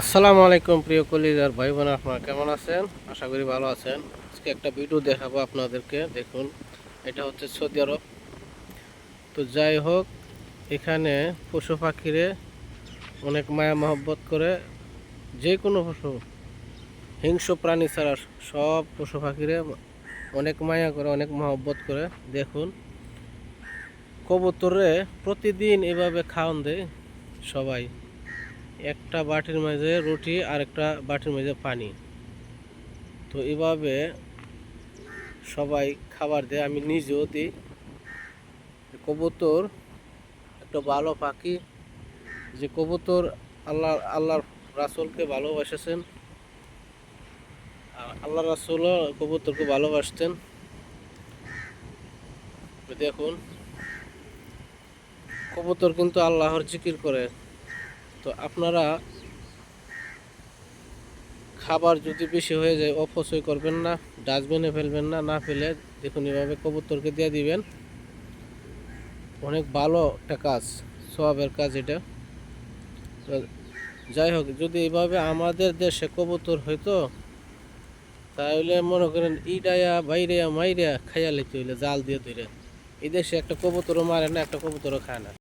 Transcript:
আসসালামু আলাইকুম প্রিয় কলিজার ভাই বোন, আপনারা কেমন আছেন? আশা করি ভালো আছেন। আজকে একটা ভিডিও দেখাবো আপনাদেরকে। দেখুন, এটা হচ্ছে সৌদি আরব। তো যাই হোক, এখানে পশু পাখিরে অনেক মায়া মহব্বত করে। যে কোনো পশু, হিংস্র প্রাণী ছাড়া সব পশু পাখিরে অনেক মায়া করে, অনেক মহব্বত করে। দেখুন, কবুতরে প্রতিদিন এভাবে খাওয়ান দেয় সবাই। একটা বাটির মাঝে রুটি আর একটা বাটির মাঝে পানি। তো এভাবে সবাই খাবার দেয়, আমি নিজেও দিই। কবুতর একটা ভালো পাখি। যে কবুতর আল্লাহর রাসূলকে ভালোবাসেছেন, আল্লাহ রাসূলও কবুতরকে ভালোবাসতেন। দেখুন, কবুতর কিন্তু আল্লাহর জিকির করে। তো আপনারা খাবার যদি বেশি হয়ে যায় অপচয় করবেন না, ডাস্টবিনে ফেলবেন না, না ফেলে দেখুন এভাবে কবুতরকে দিয়ে দিবেন। অনেক ভালো একটা কাজ, সওয়াবের কাজ এটা। তো যাই হোক, যদি এইভাবে আমাদের দেশে কবুতর হইতো, তাহলে মনে করেন ইডাইয়া বাইরিয়া মাইরিয়া খাইয়া লইতে হইলে জাল দিয়ে ধরে। এই দেশে একটা কবুতরও মারে না, একটা কবুতরও খায় না।